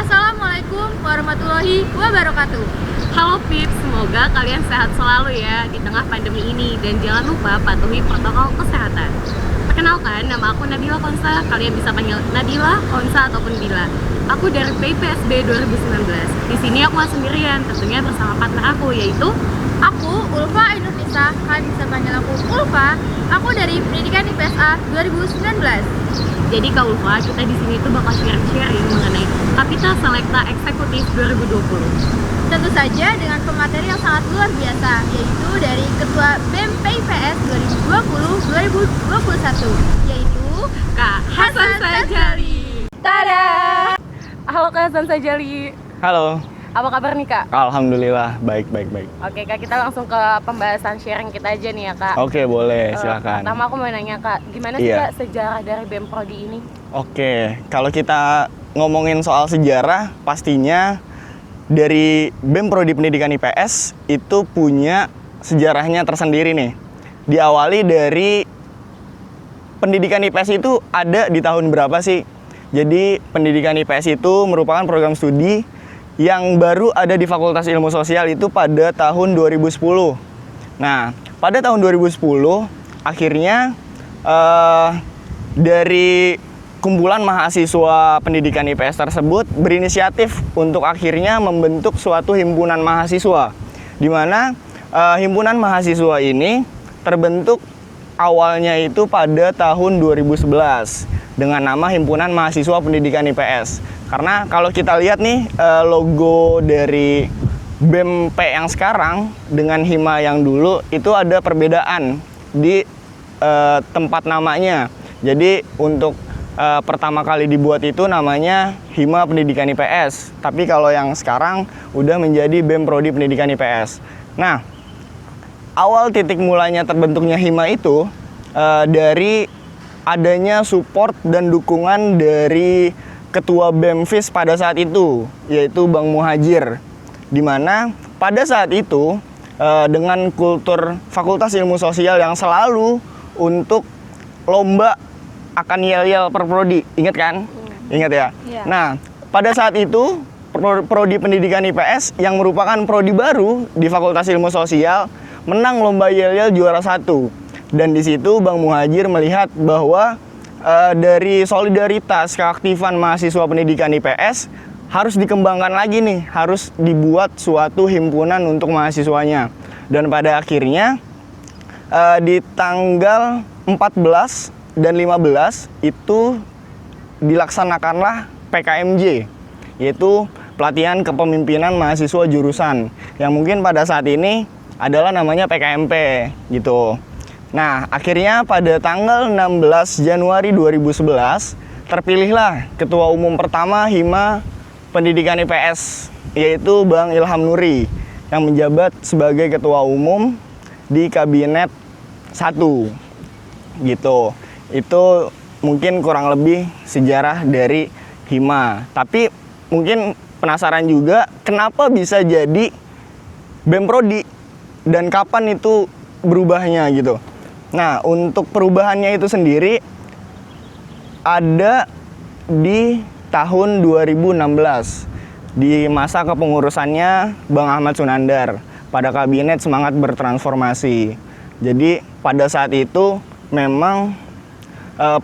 Assalamualaikum warahmatullahi wabarakatuh. Halo Pips, semoga kalian sehat selalu ya di tengah pandemi ini dan jangan lupa patuhi protokol kesehatan. Perkenalkan, nama aku Nabila Konsa, kalian bisa panggil Nabila, Konsa ataupun Bila. Aku dari PPSB 2019. Di sini aku nggak sendirian, tentunya bersama partner aku yaitu Aku Ulfa Indonesia, kalian bisa panggil aku Ulfa. Aku dari Pendidikan IPSA 2019. Jadi Kak Ulfa, kita di sini tuh bakal sharing mengenai Kapita Selekta Eksekutif 2020. Tentu saja dengan pemateri yang sangat luar biasa, yaitu dari Ketua BEM PIPS 2020-2021, yaitu Kak Hasan Sajali. Tada! Halo Kak Hasan Sajali. Halo, Apa kabar nih Kak? alhamdulillah baik. Oke Kak, kita langsung ke pembahasan sharing kita aja nih ya Kak. Oke, boleh, silakan. Pertama aku mau nanya Kak, gimana sih Iya. Kak sejarah dari BEM Prodi ini? Oke, kalau kita ngomongin soal sejarah, pastinya dari BEM Prodi Pendidikan IPS itu punya sejarahnya tersendiri nih. Diawali dari pendidikan IPS itu ada di tahun berapa sih? Jadi pendidikan IPS itu merupakan program studi yang baru ada di Fakultas Ilmu Sosial itu pada tahun 2010. Nah, pada tahun 2010 akhirnya dari kumpulan mahasiswa pendidikan IPS tersebut berinisiatif untuk akhirnya membentuk suatu himpunan mahasiswa, di mana himpunan mahasiswa ini terbentuk awalnya itu pada tahun 2011 dengan nama Himpunan Mahasiswa Pendidikan IPS. Karena kalau kita lihat nih logo dari BEM P yang sekarang dengan Hima yang dulu itu ada perbedaan di tempat namanya. Jadi untuk pertama kali dibuat itu namanya Hima Pendidikan IPS. Tapi kalau yang sekarang udah menjadi BEM Prodi Pendidikan IPS. Nah, awal titik mulanya terbentuknya Hima itu dari adanya support dan dukungan dari Ketua BEM FIS pada saat itu, yaitu Bang Muhajir, di mana pada saat itu dengan kultur Fakultas Ilmu Sosial yang selalu untuk lomba akan yel-yel per prodi, ingat kan? Ingat ya? Iya. Nah, pada saat itu Prodi Pendidikan IPS yang merupakan prodi baru di Fakultas Ilmu Sosial menang lomba yel-yel juara 1. Dan di situ Bang Muhajir melihat bahwa dari solidaritas keaktifan mahasiswa pendidikan IPS harus dikembangkan lagi nih, harus dibuat suatu himpunan untuk mahasiswanya. Dan pada akhirnya di tanggal 14 dan 15 itu dilaksanakanlah PKMJ, yaitu pelatihan kepemimpinan mahasiswa jurusan, yang mungkin pada saat ini adalah namanya PKMP gitu. Nah, akhirnya pada tanggal 16 Januari 2011 terpilihlah Ketua Umum pertama Hima Pendidikan IPS, yaitu Bang Ilham Nuri, yang menjabat sebagai Ketua Umum di Kabinet 1 gitu. Itu mungkin kurang lebih sejarah dari Hima. Tapi mungkin penasaran juga kenapa bisa jadi BEM Prodi dan kapan itu berubahnya gitu. Nah, untuk perubahannya itu sendiri ada di tahun 2016 di masa kepengurusannya Bang Ahmad Sunandar pada Kabinet Semangat Bertransformasi. Jadi pada saat itu memang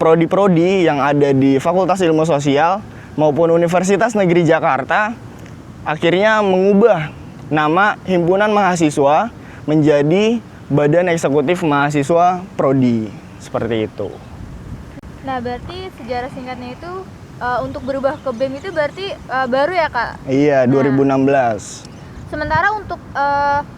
prodi-prodi yang ada di Fakultas Ilmu Sosial maupun Universitas Negeri Jakarta akhirnya mengubah nama Himpunan Mahasiswa menjadi Badan Eksekutif Mahasiswa Prodi, seperti itu. Nah, berarti sejarah singkatnya itu untuk berubah ke BEM itu berarti baru ya Kak? Iya, Nah, 2016. Sementara untuk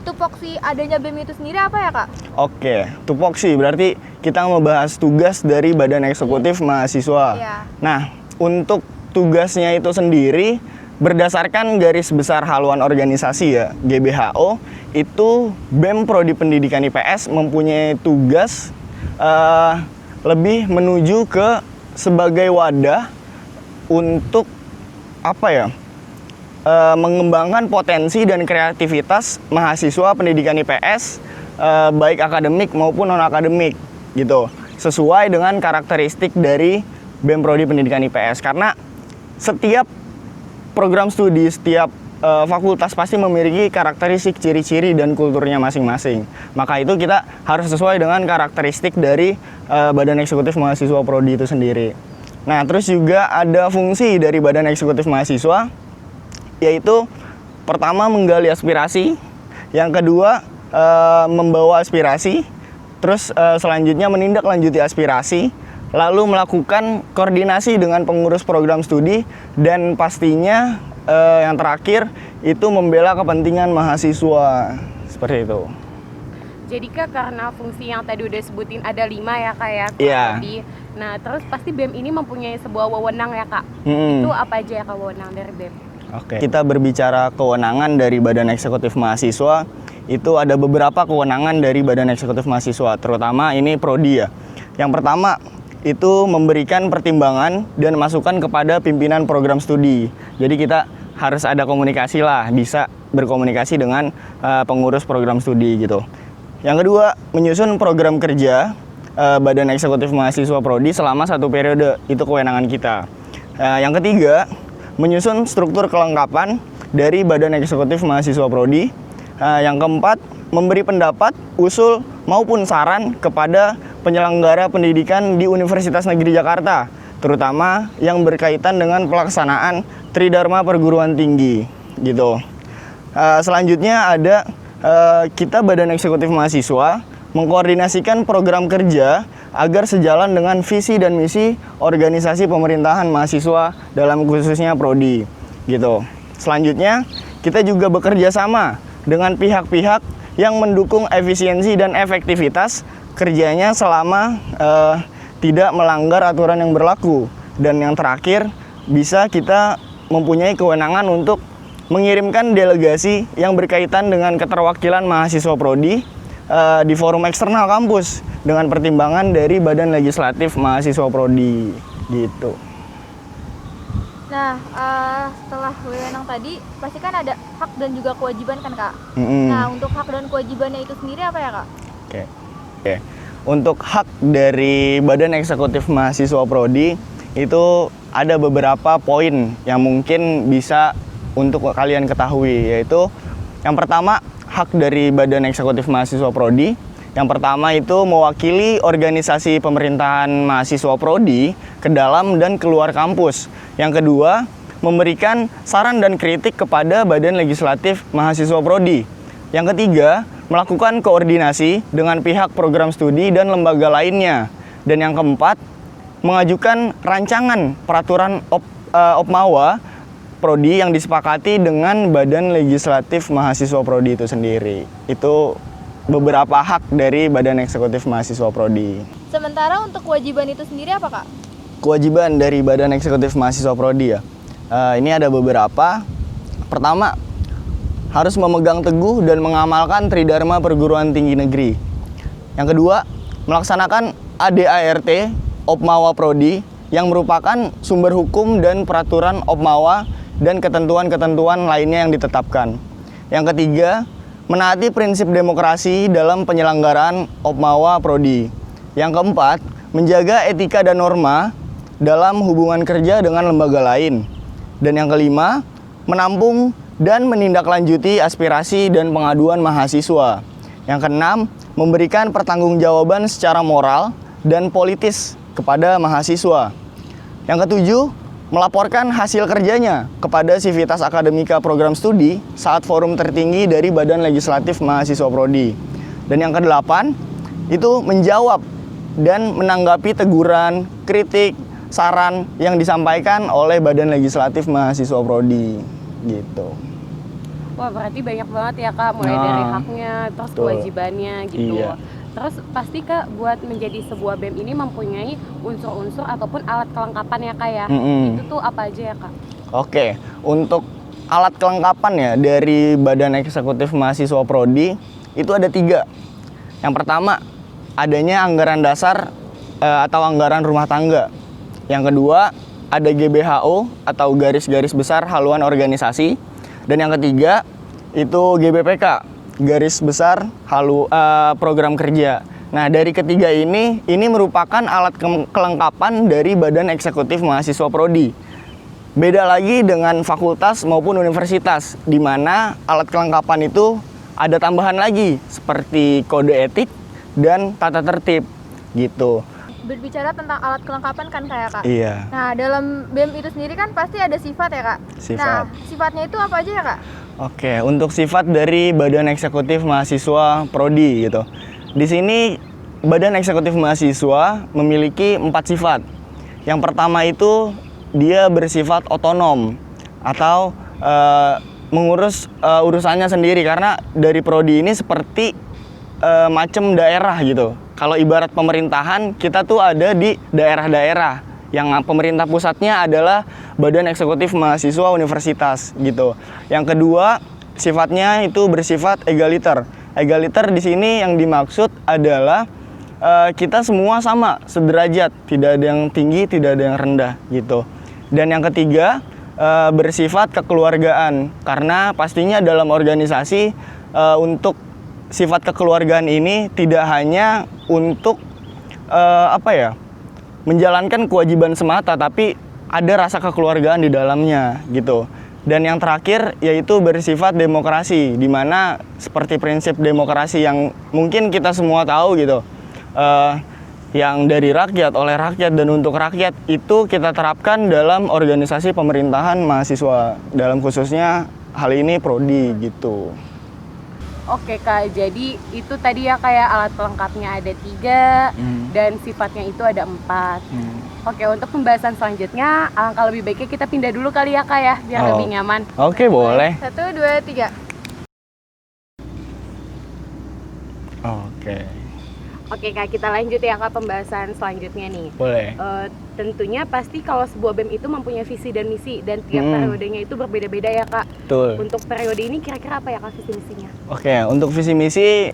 tupoksi adanya BEM itu sendiri apa ya Kak? Oke, tupoksi berarti kita membahas tugas dari Badan Eksekutif Mahasiswa. Iya. Nah, untuk tugasnya itu sendiri berdasarkan garis besar haluan organisasi ya, GBHO, itu BEM Prodi Pendidikan IPS mempunyai tugas lebih menuju ke sebagai wadah untuk mengembangkan potensi dan kreativitas mahasiswa pendidikan IPS baik akademik maupun non akademik gitu, sesuai dengan karakteristik dari BEM Prodi Pendidikan IPS. Karena setiap program studi setiap fakultas pasti memiliki karakteristik, ciri-ciri, dan kulturnya masing-masing. Maka itu kita harus sesuai dengan karakteristik dari Badan Eksekutif Mahasiswa Prodi itu sendiri. Nah, terus juga ada fungsi dari Badan Eksekutif Mahasiswa, yaitu pertama menggali aspirasi, yang kedua membawa aspirasi, terus selanjutnya menindaklanjuti aspirasi, lalu melakukan koordinasi dengan pengurus program studi, dan pastinya yang terakhir itu membela kepentingan mahasiswa. Seperti itu. Jadi Kak, karena fungsi yang tadi udah sebutin ada 5 ya Kak ya? Iya. Nah terus pasti BEM ini mempunyai sebuah wewenang ya Kak? Itu apa aja ya Kak wewenang dari BEM? Oke. Kita berbicara kewenangan dari Badan Eksekutif Mahasiswa, itu ada beberapa kewenangan dari Badan Eksekutif Mahasiswa, terutama ini prodi ya. Yang pertama itu memberikan pertimbangan dan masukan kepada pimpinan program studi. Jadi kita harus ada komunikasi lah, bisa berkomunikasi dengan pengurus program studi gitu. Yang kedua, menyusun program kerja Badan Eksekutif Mahasiswa Prodi selama 1 periode, itu kewenangan kita. Yang ketiga, menyusun struktur kelengkapan dari Badan Eksekutif Mahasiswa Prodi. Yang keempat, memberi pendapat, usul, maupun saran kepada penyelenggara pendidikan di Universitas Negeri Jakarta, terutama yang berkaitan dengan pelaksanaan Tridharma Perguruan Tinggi gitu. Selanjutnya ada kita Badan Eksekutif Mahasiswa mengkoordinasikan program kerja agar sejalan dengan visi dan misi organisasi pemerintahan mahasiswa dalam khususnya prodi gitu. Selanjutnya kita juga bekerja sama dengan pihak-pihak yang mendukung efisiensi dan efektivitas kerjanya selama tidak melanggar aturan yang berlaku. Dan yang terakhir, bisa kita mempunyai kewenangan untuk mengirimkan delegasi yang berkaitan dengan keterwakilan mahasiswa prodi di forum eksternal kampus dengan pertimbangan dari Badan Legislatif Mahasiswa Prodi gitu. Nah, setelah wewenang tadi, pasti kan ada hak dan juga kewajiban kan Kak? Nah, untuk hak dan kewajibannya itu sendiri apa ya Kak? Oke. Untuk hak dari Badan Eksekutif Mahasiswa Prodi itu ada beberapa poin yang mungkin bisa untuk kalian ketahui, yaitu yang pertama, hak dari Badan Eksekutif Mahasiswa Prodi. Yang pertama itu mewakili organisasi pemerintahan mahasiswa prodi ke dalam dan keluar kampus. Yang kedua, memberikan saran dan kritik kepada Badan Legislatif Mahasiswa Prodi. Yang ketiga, melakukan koordinasi dengan pihak program studi dan lembaga lainnya. Dan yang keempat, mengajukan rancangan peraturan Opmawa Prodi yang disepakati dengan Badan Legislatif Mahasiswa Prodi itu sendiri. Itu beberapa hak dari Badan Eksekutif Mahasiswa Prodi. Sementara untuk kewajiban itu sendiri apa Kak? Kewajiban dari Badan Eksekutif Mahasiswa Prodi ya. Ini ada beberapa. Pertama, harus memegang teguh dan mengamalkan Tridharma Perguruan Tinggi Negeri. Yang kedua, melaksanakan ADART Opmawa Prodi yang merupakan sumber hukum dan peraturan Opmawa dan ketentuan-ketentuan lainnya yang ditetapkan. Yang ketiga, menaati prinsip demokrasi dalam penyelenggaraan Opmawa Prodi. Yang keempat, menjaga etika dan norma dalam hubungan kerja dengan lembaga lain. Dan yang kelima, menampung dan menindaklanjuti aspirasi dan pengaduan mahasiswa. Yang keenam, memberikan pertanggungjawaban secara moral dan politis kepada mahasiswa. Yang ketujuh, melaporkan hasil kerjanya kepada Sivitas Akademika Program Studi saat forum tertinggi dari Badan Legislatif Mahasiswa Prodi. Dan yang kedelapan, itu menjawab dan menanggapi teguran, kritik, saran yang disampaikan oleh Badan Legislatif Mahasiswa Prodi gitu. Wah, berarti banyak banget ya Kak, mulai dari haknya, terus kewajibannya gitu. Iya. Terus pasti Kak, buat menjadi sebuah BEM ini mempunyai unsur-unsur ataupun alat kelengkapan ya Kak ya. Itu tuh apa aja ya Kak? Oke, untuk alat kelengkapan ya dari Badan Eksekutif Mahasiswa Prodi itu ada 3. Yang pertama, adanya anggaran dasar atau anggaran rumah tangga. Yang kedua, ada GBHO atau garis-garis besar haluan organisasi. Dan yang ketiga, itu GBPK, garis besar program kerja. Nah, dari ketiga ini merupakan alat kelengkapan dari Badan Eksekutif Mahasiswa Prodi. Beda lagi dengan fakultas maupun universitas, di mana alat kelengkapan itu ada tambahan lagi seperti kode etik dan tata tertib gitu. Berbicara tentang alat kelengkapan kan kayak Kak. Iya. Nah, dalam BEM itu sendiri kan pasti ada sifat ya Kak. Sifat. Nah, sifatnya itu apa aja ya Kak? Oke, untuk sifat dari Badan Eksekutif Mahasiswa Prodi gitu. Di sini Badan Eksekutif Mahasiswa memiliki 4 sifat. Yang pertama itu dia bersifat otonom atau mengurus urusannya sendiri, karena dari prodi ini seperti macam daerah gitu. Kalau ibarat pemerintahan, kita tuh ada di daerah-daerah yang pemerintah pusatnya adalah Badan Eksekutif Mahasiswa Universitas gitu. Yang kedua, sifatnya itu bersifat egaliter. Egaliter di sini yang dimaksud adalah kita semua sama, sederajat, tidak ada yang tinggi, tidak ada yang rendah gitu. Dan yang ketiga, bersifat kekeluargaan, karena pastinya dalam organisasi untuk sifat kekeluargaan ini tidak hanya untuk menjalankan kewajiban semata, tapi ada rasa kekeluargaan di dalamnya gitu. Dan yang terakhir yaitu bersifat demokrasi, di mana seperti prinsip demokrasi yang mungkin kita semua tahu gitu, yang dari rakyat, oleh rakyat, dan untuk rakyat, itu kita terapkan dalam organisasi pemerintahan mahasiswa, dalam khususnya hal ini prodi gitu. Oke Kak, jadi itu tadi ya kayak alat pelengkapnya ada 3 dan sifatnya itu ada 4. Oke, untuk pembahasan selanjutnya alangkah lebih baiknya kita pindah dulu kali ya Kak ya, biar lebih nyaman. Oke, boleh. 1, 2, 3. Oke Kak, kita lanjut ya Kak pembahasan selanjutnya nih. Boleh. Tentunya pasti kalau sebuah BEM itu mempunyai visi dan misi, dan tiap periodenya itu berbeda-beda ya Kak. Betul. Untuk periode ini kira-kira apa ya Kak visi misinya? Oke, untuk visi misi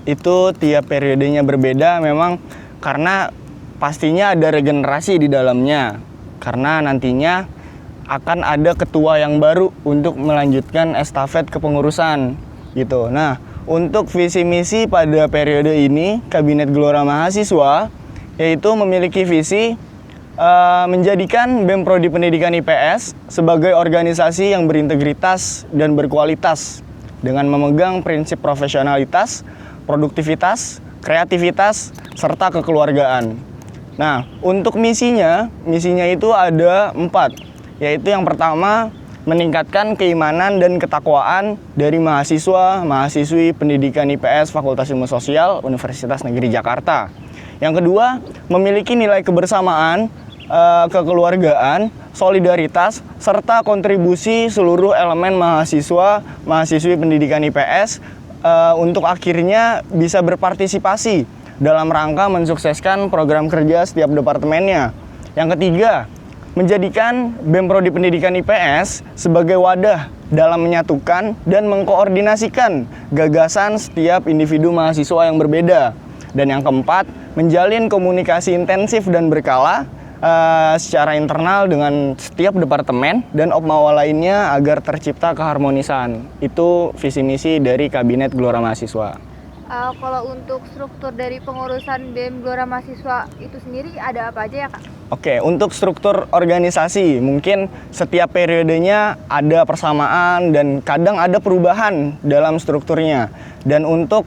itu tiap periodenya berbeda memang, karena pastinya ada regenerasi di dalamnya. Karena nantinya akan ada ketua yang baru untuk melanjutkan estafet kepengurusan gitu. Nah, untuk visi misi pada periode ini, Kabinet Gelora Mahasiswa yaitu memiliki visi menjadikan BEM Prodi Pendidikan IPS sebagai organisasi yang berintegritas dan berkualitas dengan memegang prinsip profesionalitas, produktivitas, kreativitas, serta kekeluargaan. Nah, untuk misinya itu ada 4, yaitu yang pertama, meningkatkan keimanan dan ketakwaan dari mahasiswa-mahasiswi pendidikan IPS Fakultas Ilmu Sosial Universitas Negeri Jakarta. Yang kedua, memiliki nilai kebersamaan, kekeluargaan, solidaritas, serta kontribusi seluruh elemen mahasiswa-mahasiswi pendidikan IPS untuk akhirnya bisa berpartisipasi dalam rangka mensukseskan program kerja setiap departemennya. Yang ketiga, menjadikan BEM Prodi Pendidikan IPS sebagai wadah dalam menyatukan dan mengkoordinasikan gagasan setiap individu mahasiswa yang berbeda. Dan yang keempat, menjalin komunikasi intensif dan berkala secara internal dengan setiap departemen dan opmawa lainnya agar tercipta keharmonisan. Itu visi misi dari Kabinet Gelora Mahasiswa. Kalau untuk struktur dari pengurusan BEM Gelora Mahasiswa itu sendiri ada apa aja ya Kak? Oke, untuk struktur organisasi mungkin setiap periodenya ada persamaan dan kadang ada perubahan dalam strukturnya. Dan untuk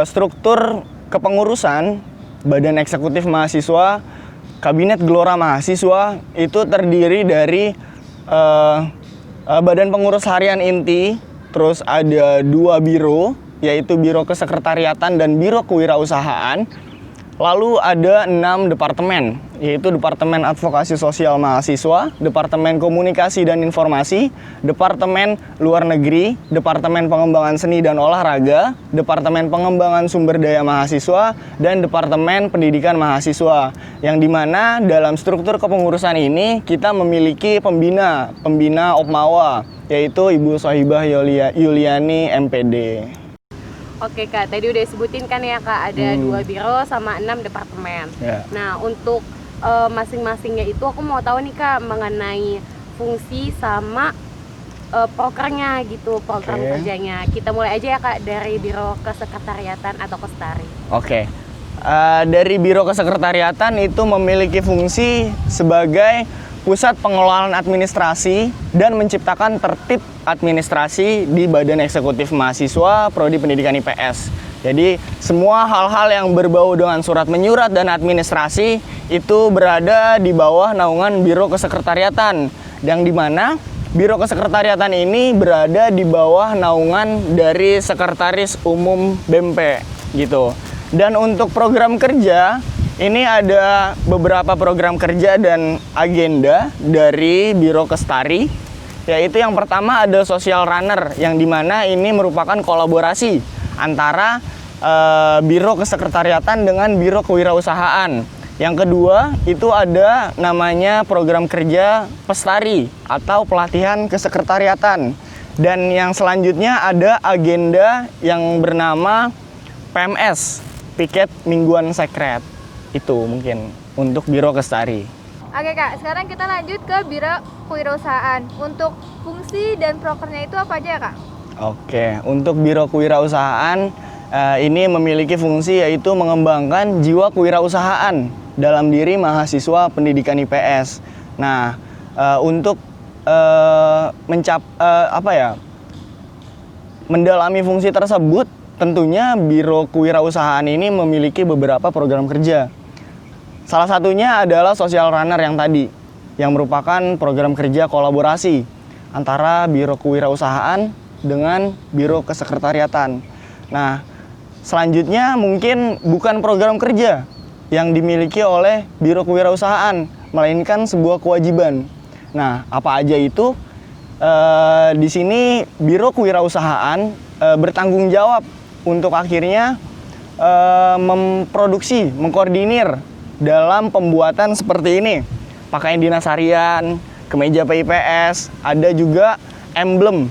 struktur kepengurusan Badan Eksekutif Mahasiswa, Kabinet Gelora Mahasiswa itu terdiri dari Badan Pengurus Harian Inti, terus ada 2 biro, yaitu Biro Kesekretariatan dan Biro Kewirausahaan. Lalu ada 6 departemen, yaitu Departemen Advokasi Sosial Mahasiswa, Departemen Komunikasi dan Informasi, Departemen Luar Negeri, Departemen Pengembangan Seni dan Olahraga, Departemen Pengembangan Sumber Daya Mahasiswa, dan Departemen Pendidikan Mahasiswa. Yang dimana dalam struktur kepengurusan ini kita memiliki pembina Opmawa, yaitu Ibu Sohibah Yuliani MPD. Oke Kak, tadi udah sebutin kan ya Kak, ada 2 biro sama 6 departemen. Nah, untuk masing-masingnya itu aku mau tahu nih Kak mengenai fungsi sama prokernya gitu, program kerjanya. Kita mulai aja ya Kak dari Biro Kesekretariatan atau Kestari. Dari Biro Kesekretariatan itu memiliki fungsi sebagai pusat pengelolaan administrasi dan menciptakan tertib administrasi di Badan Eksekutif Mahasiswa Prodi Pendidikan IPS. Jadi semua hal-hal yang berbau dengan surat menyurat dan administrasi itu berada di bawah naungan Biro Kesekretariatan, yang dimana Biro Kesekretariatan ini berada di bawah naungan dari Sekretaris Umum BEMPE gitu. Dan untuk program kerja, ini ada beberapa program kerja dan agenda dari Biro Kestari, yaitu yang pertama ada Social Runner, yang dimana ini merupakan kolaborasi antara Biro Kesekretariatan dengan Biro Kewirausahaan. Yang kedua itu ada namanya program kerja Pestari atau pelatihan kesekretariatan. Dan yang selanjutnya ada agenda yang bernama PMS, Piket Mingguan Sekret. Itu mungkin untuk Biro Kestari. Oke Kak, sekarang kita lanjut ke Biro Kewirausahaan. Untuk fungsi dan prokernya itu apa aja ya Kak? Oke, untuk Biro Kewirausahaan ini memiliki fungsi yaitu mengembangkan jiwa kewirausahaan dalam diri mahasiswa pendidikan IPS. Nah, untuk mendalami fungsi tersebut, tentunya Biro Kewirausahaan ini memiliki beberapa program kerja. Salah satunya adalah Social Runner yang tadi, yang merupakan program kerja kolaborasi antara Biro Kewirausahaan dengan Biro Kesekretariatan. Nah, selanjutnya mungkin bukan program kerja yang dimiliki oleh Biro Kewirausahaan, melainkan sebuah kewajiban. Nah, apa aja itu? Di sini Biro Kewirausahaan bertanggung jawab untuk akhirnya memproduksi, mengkoordinir dalam pembuatan seperti ini. Pakaian dinas harian, kemeja PIPS, ada juga emblem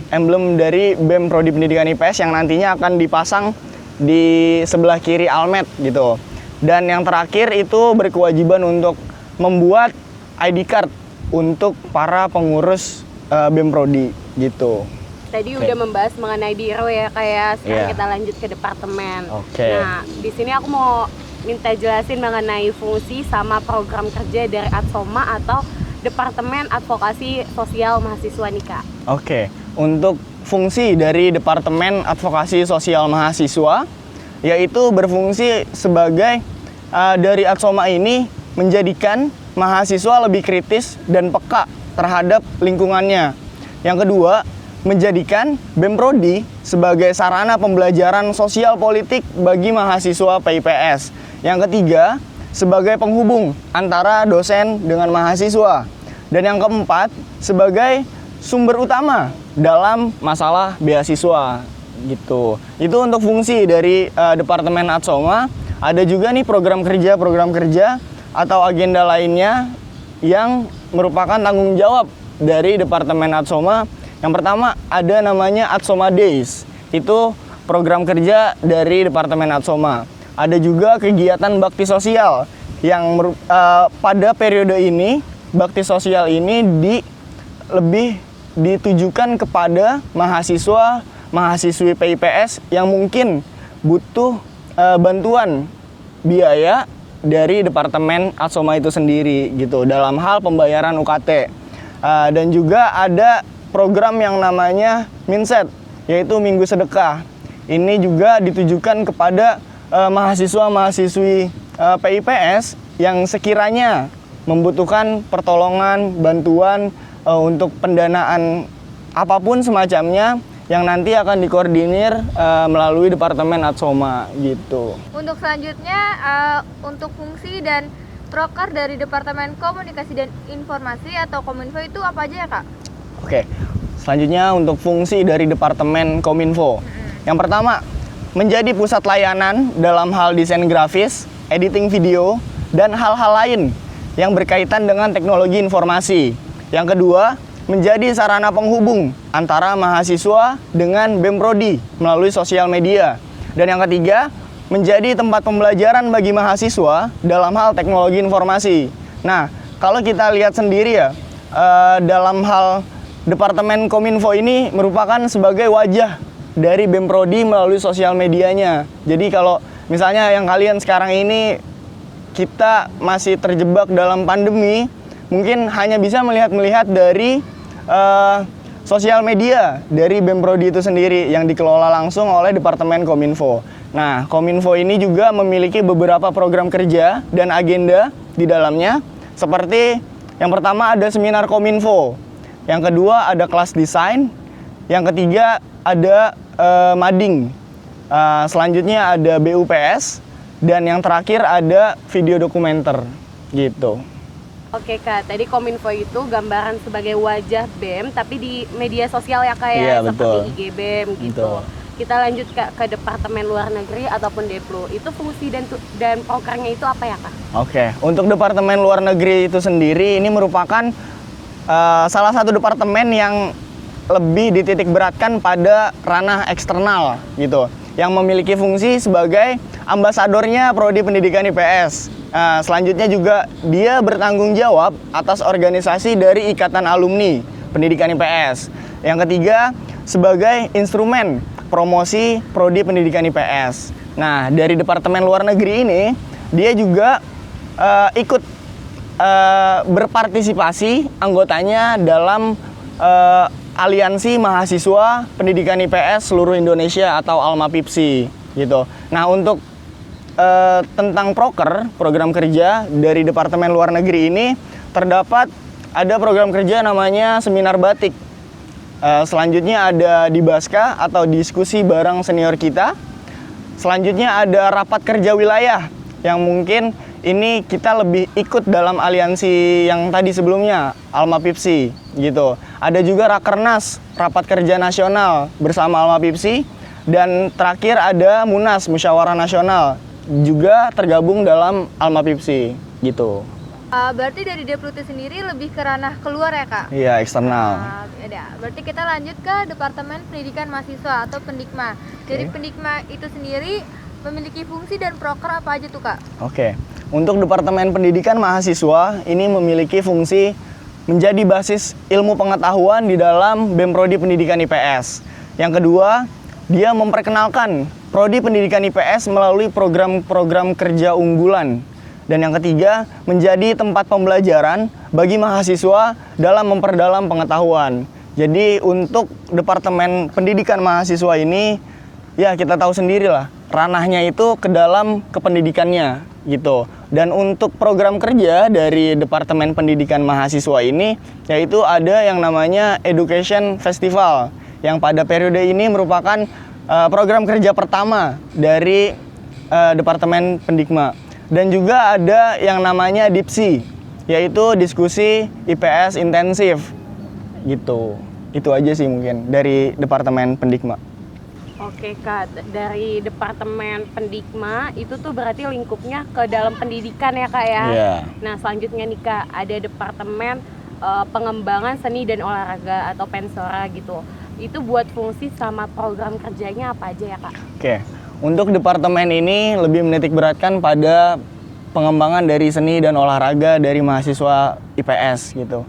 dari BEM Prodi Pendidikan IPS yang nantinya akan dipasang di sebelah kiri almet gitu. Dan yang terakhir itu berkewajiban untuk membuat ID card untuk para pengurus BEM Prodi gitu. Tadi udah membahas mengenai biro ya, kayak sekarang kita lanjut ke departemen. Nah, di sini aku mau minta jelasin mengenai fungsi sama program kerja dari Adsoma atau Departemen Advokasi Sosial Mahasiswa nih Kak. Untuk fungsi dari Departemen Advokasi Sosial Mahasiswa, yaitu berfungsi sebagai dari Adsoma ini menjadikan mahasiswa lebih kritis dan peka terhadap lingkungannya. Yang kedua, menjadikan BEM Prodi sebagai sarana pembelajaran sosial politik bagi mahasiswa PIPS. Yang ketiga, sebagai penghubung antara dosen dengan mahasiswa. Dan yang keempat, sebagai sumber utama dalam masalah beasiswa gitu. Itu untuk fungsi dari Departemen Adsoma. Ada juga nih program kerja atau agenda lainnya yang merupakan tanggung jawab dari Departemen Adsoma. Yang pertama ada namanya Adsoma Days. Itu program kerja dari Departemen Adsoma. Ada juga kegiatan bakti sosial yang pada periode ini bakti sosial ini lebih ditujukan kepada mahasiswi PIPS yang mungkin butuh bantuan biaya dari Departemen Adsoma itu sendiri gitu dalam hal pembayaran UKT. Dan juga ada program yang namanya Minset, yaitu Minggu Sedekah. Ini juga ditujukan kepada mahasiswa-mahasiswi PIPS yang sekiranya membutuhkan pertolongan, bantuan untuk pendanaan apapun semacamnya yang nanti akan dikoordinir melalui Departemen Adsoma gitu. Untuk selanjutnya, untuk fungsi dan proker dari Departemen Komunikasi dan Informasi atau Kominfo itu apa aja ya Kak? Selanjutnya untuk fungsi dari Departemen Kominfo. Yang pertama, menjadi pusat layanan dalam hal desain grafis, editing video, dan hal-hal lain yang berkaitan dengan teknologi informasi. Yang kedua, menjadi sarana penghubung antara mahasiswa dengan BEM Prodi melalui sosial media. Dan yang ketiga, menjadi tempat pembelajaran bagi mahasiswa dalam hal teknologi informasi. Nah, kalau kita lihat sendiri ya, dalam hal Departemen Kominfo ini merupakan sebagai wajah dari BEM Prodi melalui sosial medianya. Jadi kalau misalnya yang kalian sekarang ini kita masih terjebak dalam pandemi, mungkin hanya bisa melihat dari sosial media dari BEM Prodi itu sendiri yang dikelola langsung oleh Departemen Kominfo. Nah, Kominfo ini juga memiliki beberapa program kerja dan agenda di dalamnya, seperti yang pertama ada seminar Kominfo, yang kedua ada kelas desain, yang ketiga ada mading, selanjutnya ada BUPS, dan yang terakhir ada video dokumenter gitu. Oke Kak, tadi Kominfo itu gambaran sebagai wajah BEM tapi di media sosial ya Kak ya, Iya, seperti betul. IG BEM gitu. Betul. Kita lanjut Kak ke Departemen Luar Negeri ataupun Deplu. Itu fungsi dan prokernya itu apa ya Kak? Oke, untuk Departemen Luar Negeri itu sendiri ini merupakan salah satu departemen yang lebih dititik beratkan pada ranah eksternal gitu, yang memiliki fungsi sebagai ambasadornya Prodi Pendidikan IPS. Selanjutnya juga dia bertanggung jawab atas organisasi dari Ikatan Alumni Pendidikan IPS. Yang ketiga, sebagai instrumen promosi Prodi Pendidikan IPS. Nah, dari Departemen Luar Negeri ini, dia juga ikut berpartisipasi anggotanya dalam Aliansi Mahasiswa Pendidikan IPS Seluruh Indonesia atau ALMA-PIPSI gitu. Nah, untuk tentang program kerja dari Departemen Luar Negeri ini terdapat ada program kerja namanya Seminar Batik. Selanjutnya ada Dibaska atau diskusi bareng senior kita. Selanjutnya ada rapat kerja wilayah yang mungkin ini kita lebih ikut dalam aliansi yang tadi sebelumnya, ALMA-PIPSI gitu. Ada juga Rakernas, rapat kerja nasional bersama ALMA-PIPSI, dan terakhir ada Munas, Musyawarah Nasional, juga tergabung dalam ALMA-PIPSI gitu. Berarti dari Deplu itu sendiri lebih ke ranah keluar ya Kak? Iya, eksternal. Berarti kita lanjut ke Departemen Pendidikan Mahasiswa atau Pendikma. Dari Pendikma itu sendiri memiliki fungsi dan proker apa aja tuh Kak? Oke, untuk Departemen Pendidikan Mahasiswa ini memiliki fungsi menjadi basis ilmu pengetahuan di dalam BEM Prodi Pendidikan IPS. Yang kedua, dia memperkenalkan Prodi Pendidikan IPS melalui program-program kerja unggulan. Dan yang ketiga, menjadi tempat pembelajaran bagi mahasiswa dalam memperdalam pengetahuan. Jadi untuk Departemen Pendidikan Mahasiswa ini, ya kita tahu sendirilah, ranahnya itu ke dalam kependidikannya gitu. Dan untuk program kerja dari Departemen Pendidikan Mahasiswa ini, yaitu ada yang namanya Education Festival, yang pada periode ini merupakan program kerja pertama dari Departemen Pendikma. Dan juga ada yang namanya DIPSI, yaitu diskusi IPS intensif gitu. Itu aja sih mungkin dari Departemen Pendikma. Oke Kak, dari Departemen Pendikma itu tuh berarti lingkupnya ke dalam pendidikan ya Kak ya? Iya. Nah selanjutnya nih Kak, ada Departemen Pengembangan Seni dan Olahraga atau Pensora gitu. Itu buat fungsi sama program kerjanya apa aja ya Kak? Oke, untuk departemen ini lebih menitik beratkan pada pengembangan dari seni dan olahraga dari mahasiswa IPS gitu.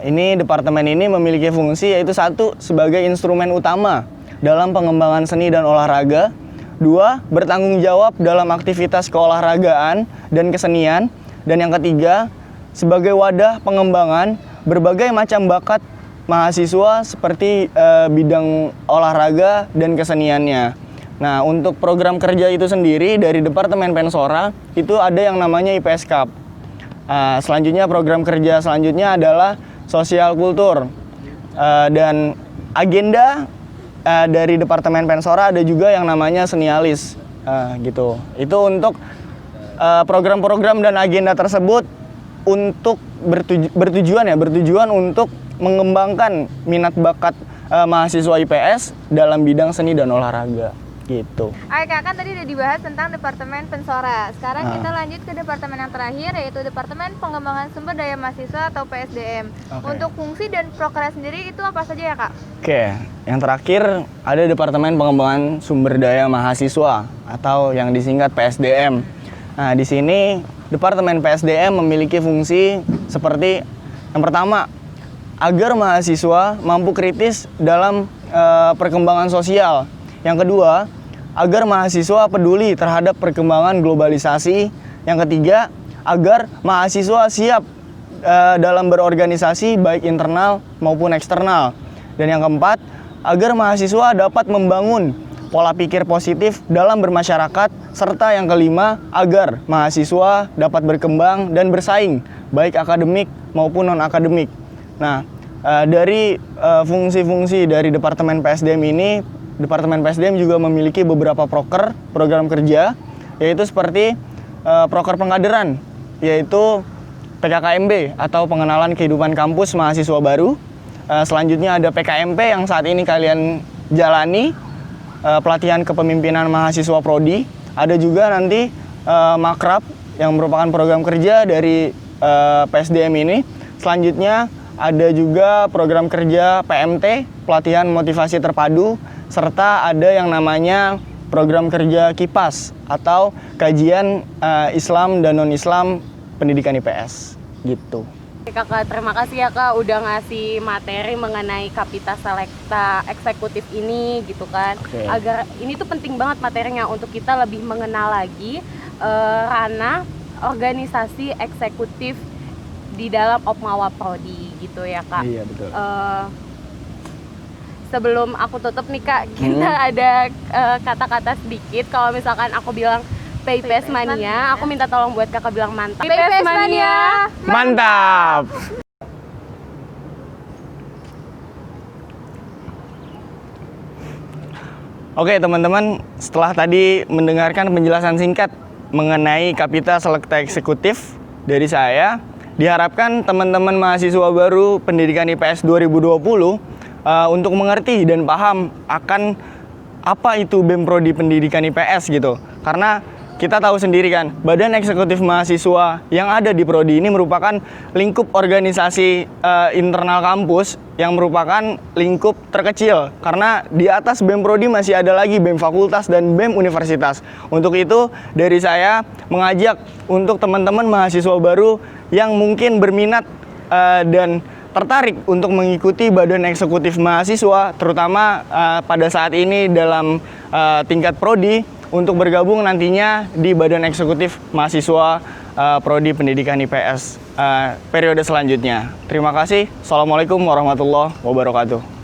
Ini departemen ini memiliki fungsi yaitu satu, sebagai instrumen utama dalam pengembangan seni dan olahraga. Dua, bertanggung jawab dalam aktivitas keolahragaan dan kesenian. Dan yang ketiga, sebagai wadah pengembangan berbagai macam bakat mahasiswa seperti bidang olahraga dan keseniannya. Nah, untuk program kerja itu sendiri dari Departemen Pensora itu ada yang namanya IPS Cup. Selanjutnya program kerja selanjutnya adalah sosial kultur. Dan agenda dari Departemen Pensora ada juga yang namanya senialis gitu. Itu untuk program-program dan agenda tersebut untuk bertujuan untuk mengembangkan minat bakat mahasiswa IPS dalam bidang seni dan olahraga gitu. Oke Kak, kan tadi udah dibahas tentang Departemen Pensora. Sekarang kita lanjut ke departemen yang terakhir, yaitu Departemen Pengembangan Sumber Daya Mahasiswa atau PSDM. Untuk fungsi dan prokernya sendiri itu apa saja ya Kak? Oke, yang terakhir ada Departemen Pengembangan Sumber Daya Mahasiswa atau yang disingkat PSDM. Nah, di sini Departemen PSDM memiliki fungsi seperti yang pertama, agar mahasiswa mampu kritis dalam perkembangan sosial. Yang kedua, agar mahasiswa peduli terhadap perkembangan globalisasi. Yang ketiga, agar mahasiswa siap dalam berorganisasi baik internal maupun eksternal. Dan yang keempat, agar mahasiswa dapat membangun pola pikir positif dalam bermasyarakat, serta yang kelima, agar mahasiswa dapat berkembang dan bersaing baik akademik maupun non-akademik. Nah, dari fungsi-fungsi dari Departemen PSDM ini, Departemen PSDM juga memiliki beberapa program kerja, yaitu seperti proker pengkaderan, yaitu PKKMB atau pengenalan kehidupan kampus mahasiswa baru. Selanjutnya ada PKMP yang saat ini kalian jalani, pelatihan kepemimpinan mahasiswa prodi. Ada juga nanti Makrab yang merupakan program kerja dari PSDM ini. Selanjutnya ada juga program kerja PMT, pelatihan motivasi terpadu, serta ada yang namanya program kerja KIPAS atau kajian Islam dan non-Islam pendidikan IPS gitu. Kakak, terima kasih ya Kak udah ngasih materi mengenai Kapita Selecta eksekutif ini gitu kan. Agar ini tuh penting banget materinya untuk kita lebih mengenal lagi ranah organisasi eksekutif di dalam Opmawa Prodi gitu ya Kak. Iya betul. Sebelum aku tutup nih Kak, kita ada kata-kata sedikit. Kalau misalkan aku bilang PIPS Mania, aku minta tolong buat Kakak bilang mantap. PIPS Mania, mantap! Oke teman-teman, setelah tadi mendengarkan penjelasan singkat mengenai Kapita Selecta Eksekutif dari saya, diharapkan teman-teman mahasiswa baru pendidikan IPS 2020 untuk mengerti dan paham akan apa itu BEM Prodi Pendidikan IPS gitu. Karena kita tahu sendiri kan, Badan Eksekutif Mahasiswa yang ada di Prodi ini merupakan lingkup organisasi internal kampus yang merupakan lingkup terkecil. Karena di atas BEM Prodi masih ada lagi BEM Fakultas dan BEM Universitas. Untuk itu, dari saya mengajak untuk teman-teman mahasiswa baru yang mungkin berminat dan tertarik untuk mengikuti Badan Eksekutif Mahasiswa, terutama pada saat ini dalam tingkat Prodi, untuk bergabung nantinya di Badan Eksekutif Mahasiswa Prodi Pendidikan IPS periode selanjutnya. Terima kasih. Assalamualaikum warahmatullahi wabarakatuh.